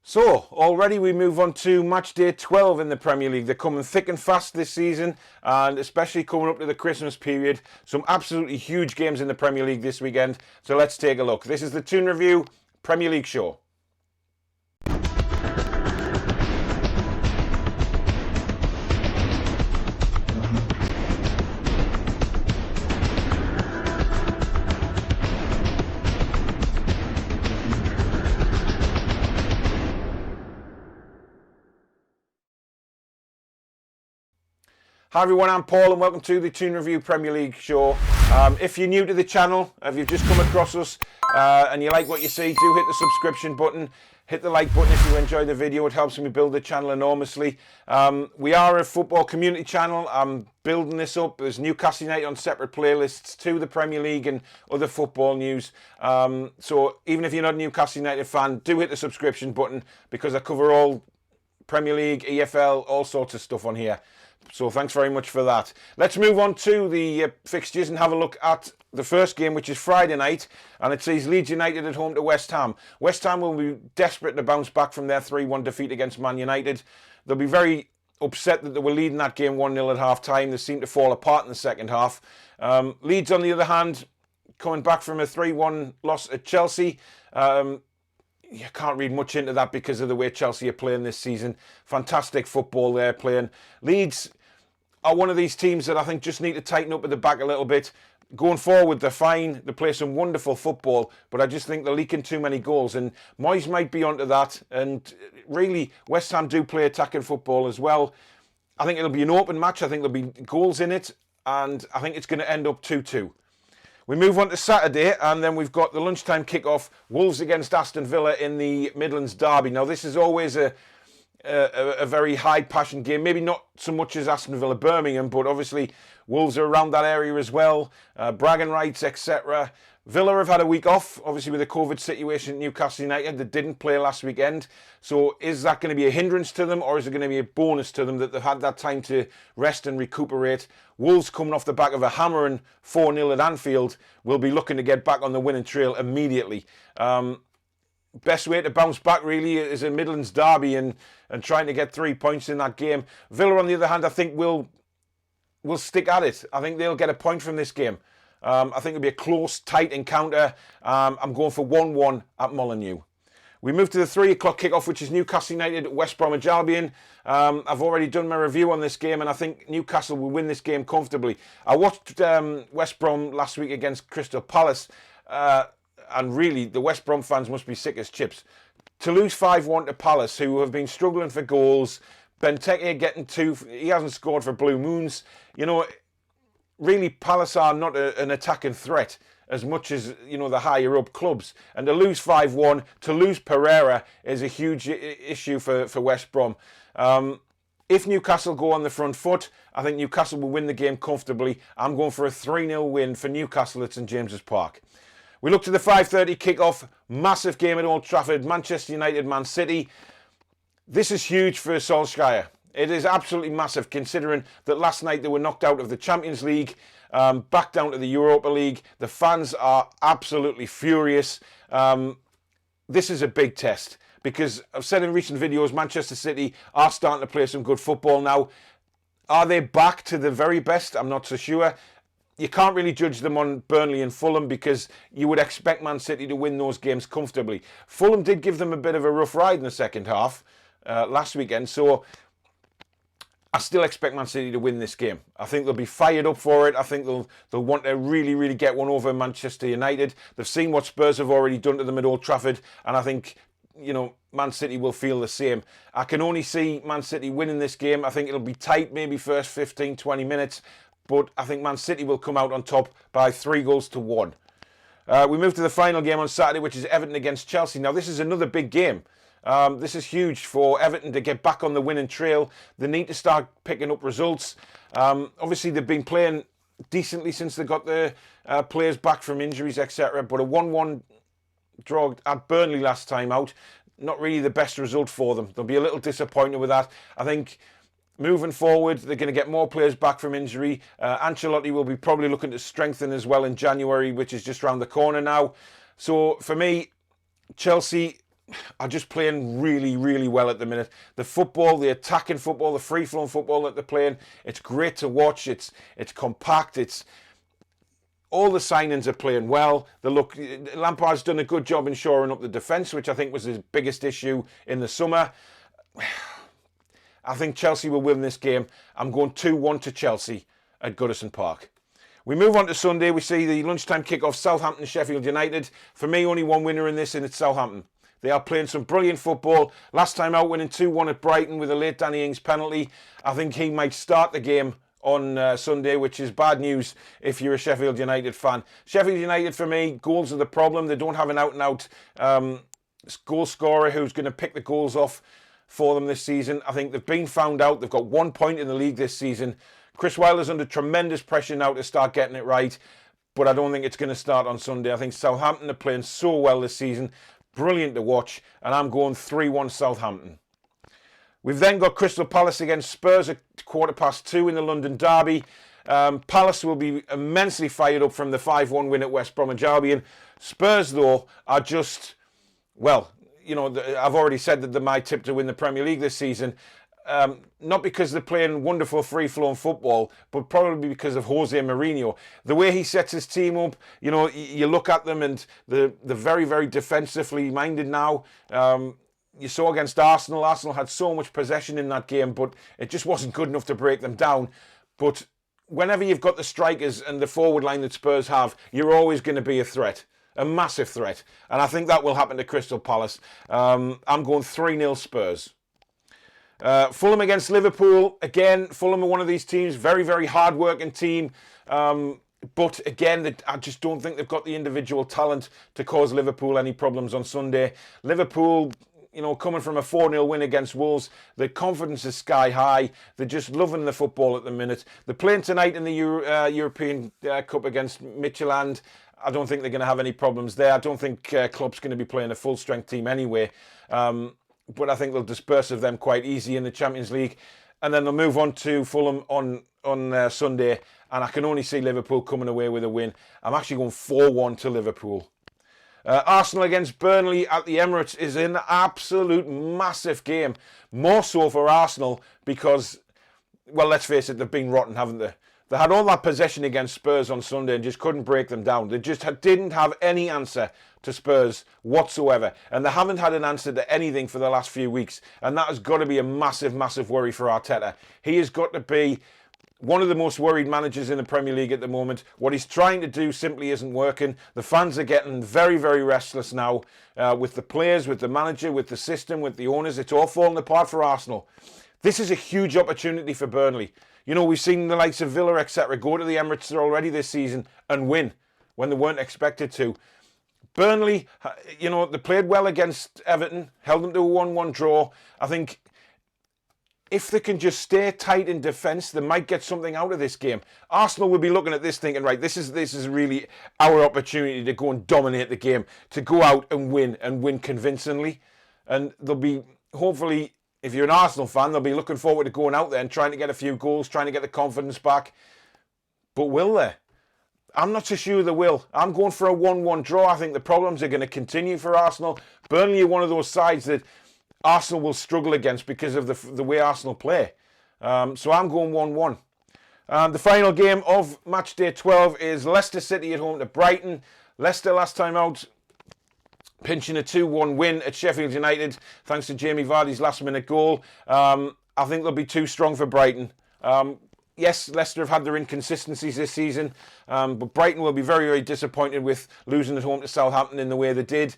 So, already we move on to match day 12 in the Premier League. They're coming thick and fast this season, and especially coming up to the Christmas period. Some absolutely huge games in the Premier League this weekend. So let's take a look. This is the Toon Review Premier League show. Hi everyone, I'm Paul and welcome to the Toon Review Premier League show. If you're new to the channel, if you've just come across us and you like what you see, do hit the subscription button, hit the like button if you enjoy the video. It helps me build the channel enormously. We are a football community channel. I'm building this up. There's Newcastle United on separate playlists to the Premier League and other football news. So even if you're not a Newcastle United fan, do hit the subscription button because I cover all Premier League, EFL, all sorts of stuff on here. So thanks very much for that. Let's move on to the fixtures and have a look at the first game, which is Friday night. And it sees Leeds United at home to West Ham. West Ham will be desperate to bounce back from their 3-1 defeat against Man United. They'll be very upset that they were leading that game 1-0 at half-time. They seem to fall apart in the second half. Leeds, on the other hand, coming back from a 3-1 loss at Chelsea. You can't read much into that because of the way Chelsea are playing this season. Fantastic football they're playing. Leeds are one of these teams that I think just need to tighten up at the back a little bit. Going forward, they're fine. They play some wonderful football, but I just think they're leaking too many goals. And Moyes might be onto that. And really, West Ham do play attacking football as well. I think it'll be an open match. I think there'll be goals in it. And I think it's going to end up 2-2. We move on to Saturday, and then we've got the lunchtime kickoff, Wolves against Aston Villa in the Midlands derby. Now, this is always a very high-passion game. Maybe not so much as Aston Villa Birmingham, but obviously Wolves are around that area as well. Bragging rights, etc. Villa have had a week off, obviously with the COVID situation at Newcastle United. They didn't play last weekend. So is that going to be a hindrance to them, or is it going to be a bonus to them that they've had that time to rest and recuperate? Wolves, coming off the back of a hammering 4-0 at Anfield, will be looking to get back on the winning trail immediately. Best way to bounce back really is a Midlands derby and trying to get 3 points in that game. Villa, on the other hand, I think will stick at it. I think they'll get a point from this game. I think it'll be a close, tight encounter. I'm going for 1-1 at Molineux. We move to the 3 o'clock kickoff, which is Newcastle United, West Bromwich Albion. I've already done my review on this game, and I think Newcastle will win this game comfortably. I watched West Brom last week against Crystal Palace, and really, the West Brom fans must be sick as chips. To lose 5-1 to Palace, who have been struggling for goals, Benteke getting 2, he hasn't scored for Blue Moons. You know, really, Palace are not an attacking threat as much as, you know, the higher up clubs. And to lose 5-1, to lose Pereira is a huge issue for West Brom. If Newcastle go on the front foot, I think Newcastle will win the game comfortably. I'm going for a 3-0 win for Newcastle at St James's Park. We look to the 5:30 kickoff, massive game at Old Trafford, Manchester United, Man City. This is huge for Solskjaer. It is absolutely massive, considering that last night they were knocked out of the Champions League, back down to the Europa League. The fans are absolutely furious. This is a big test because I've said in recent videos, Manchester City are starting to play some good football now. Are they back to the very best? I'm not so sure. You can't really judge them on Burnley and Fulham because you would expect Man City to win those games comfortably. Fulham did give them a bit of a rough ride in the second half last weekend, so I still expect Man City to win this game. I think they'll be fired up for it. I think they'll want to really, really get one over Manchester United. They've seen what Spurs have already done to them at Old Trafford, and I think, you know, Man City will feel the same. I can only see Man City winning this game. I think it'll be tight, maybe first 15, 20 minutes, but I think Man City will come out on top by 3-1. We move to the final game on Saturday, which is Everton against Chelsea. Now, this is another big game. This is huge for Everton to get back on the winning trail. They need to start picking up results. Obviously, they've been playing decently since they got the players back from injuries, etc. But a 1-1 draw at Burnley last time out, not really the best result for them. They'll be a little disappointed with that. I think moving forward, they're going to get more players back from injury. Ancelotti will be probably looking to strengthen as well in January, which is just around the corner now. So for me, Chelsea are just playing really, really well at the minute. The football, the attacking football, the free-flowing football that they're playing, it's great to watch. It's compact. All the signings are playing well. Lampard's done a good job in shoring up the defence, which I think was his biggest issue in the summer. I think Chelsea will win this game. I'm going 2-1 to Chelsea at Goodison Park. We move on to Sunday. We see the lunchtime kick-off, Southampton, Sheffield United. For me, only one winner in this, and it's Southampton. They are playing some brilliant football. Last time out, winning 2-1 at Brighton with a late Danny Ings penalty. I think he might start the game on Sunday, which is bad news if you're a Sheffield United fan. Sheffield United, for me, goals are the problem. They don't have an out-and-out goal scorer who's going to pick the goals off for them this season. I think they've been found out. They've got 1 point in the league this season. Chris Wilder's under tremendous pressure now to start getting it right, but I don't think it's going to start on Sunday. I think Southampton are playing so well this season. Brilliant to watch, and I'm going 3-1 Southampton. We've then got Crystal Palace against Spurs at 2:15 in the London derby. Palace will be immensely fired up from the 5-1 win at West Bromwich Albion. Spurs, though, are just, well, I've already said that they're my tip to win the Premier League this season. Not because they're playing wonderful free-flowing football, but probably because of Jose Mourinho. The way he sets his team up, you look at them and they're very, very defensively minded now. You saw against Arsenal. Arsenal had so much possession in that game, but it just wasn't good enough to break them down. But whenever you've got the strikers and the forward line that Spurs have, you're always going to be a threat. A massive threat. And I think that will happen to Crystal Palace. I'm going 3-0 Spurs. Fulham against Liverpool. Again, Fulham are one of these teams, very, very hard-working team. But again, I just don't think they've got the individual talent to cause Liverpool any problems on Sunday. Liverpool, coming from a 4-0 win against Wolves, the confidence is sky high. They're just loving the football at the minute. They're playing tonight in the European Cup against Midtjylland. I don't think they're going to have any problems there. I don't think Klopp's going to be playing a full-strength team anyway. But I think they'll disperse of them quite easy in the Champions League. And then they'll move on to Fulham on Sunday. And I can only see Liverpool coming away with a win. I'm actually going 4-1 to Liverpool. Arsenal against Burnley at the Emirates is an absolute massive game. More so for Arsenal because, well, let's face it, they've been rotten, haven't they? They had all that possession against Spurs on Sunday and just couldn't break them down. They just didn't have any answer to Spurs whatsoever. And they haven't had an answer to anything for the last few weeks. And that has got to be a massive, massive worry for Arteta. He has got to be one of the most worried managers in the Premier League at the moment. What he's trying to do simply isn't working. The fans are getting very, very restless now with the players, with the manager, with the system, with the owners. It's all falling apart for Arsenal. This is a huge opportunity for Burnley. We've seen the likes of Villa, etc., go to the Emirates already this season and win when they weren't expected to. Burnley, they played well against Everton, held them to a 1-1 draw. I think if they can just stay tight in defence, they might get something out of this game. Arsenal will be looking at this thinking, right, this is really our opportunity to go and dominate the game, to go out and win convincingly. And they'll be, hopefully, if you're an Arsenal fan, they'll be looking forward to going out there and trying to get a few goals, trying to get the confidence back. But will they? I'm not so sure they will. I'm going for a 1-1 draw. I think the problems are going to continue for Arsenal. Burnley are one of those sides that Arsenal will struggle against because of the way Arsenal play. So I'm going 1-1. The final game of Matchday 12 is Leicester City at home to Brighton. Leicester last time out pinching a 2-1 win at Sheffield United thanks to Jamie Vardy's last-minute goal. I think they'll be too strong for Brighton. Yes, Leicester have had their inconsistencies this season, but Brighton will be very, very disappointed with losing at home to Southampton in the way they did.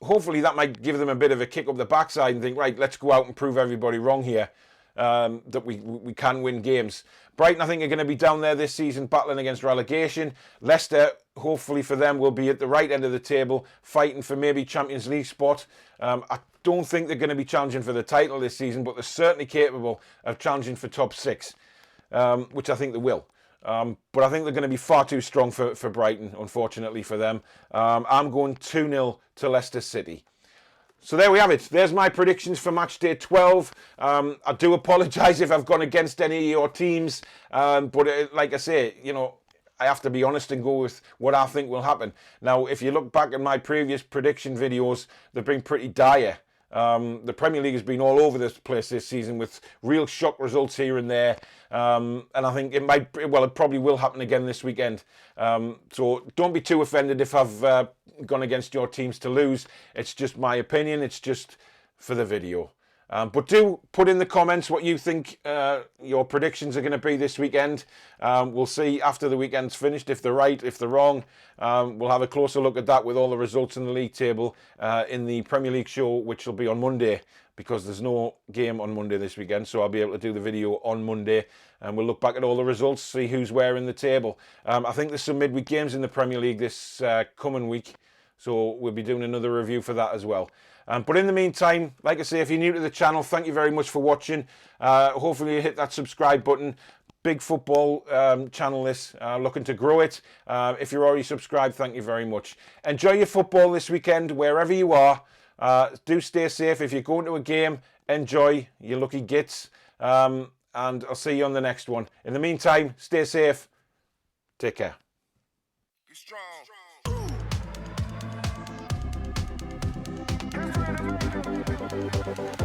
Hopefully that might give them a bit of a kick up the backside and think, right, let's go out and prove everybody wrong here, that we can win games. Brighton, I think, are going to be down there this season battling against relegation. Leicester, hopefully for them, will be at the right end of the table, fighting for maybe Champions League spot. I don't think they're going to be challenging for the title this season, but they're certainly capable of challenging for top 6, which I think they will. But I think they're going to be far too strong for Brighton, unfortunately for them. I'm going 2-0 to Leicester City. So there we have it. There's my predictions for Matchday 12. I do apologise if I've gone against any of your teams. But like I say, I have to be honest and go with what I think will happen. Now, if you look back at my previous prediction videos, they've been pretty dire. The Premier League has been all over this place this season with real shock results here and there. And I think it probably will happen again this weekend. So don't be too offended if I've gone against your teams to lose. It's just my opinion. It's just for the video. But do put in the comments what you think your predictions are going to be this weekend. We'll see after the weekend's finished if they're right, if they're wrong. We'll have a closer look at that with all the results in the league table in the Premier League show, which will be on Monday, because there's no game on Monday this weekend. So I'll be able to do the video on Monday, and we'll look back at all the results, see who's where in the table. I think there's some midweek games in the Premier League this coming week, so we'll be doing another review for that as well. But in the meantime, like I say, if you're new to the channel, thank you very much for watching. Hopefully you hit that subscribe button. Big football channel this, looking to grow it. If you're already subscribed, thank you very much. Enjoy your football this weekend, wherever you are. Do stay safe. If you're going to a game, enjoy your lucky gits. And I'll see you on the next one. In the meantime, stay safe. Take care. Be strong. Thank you.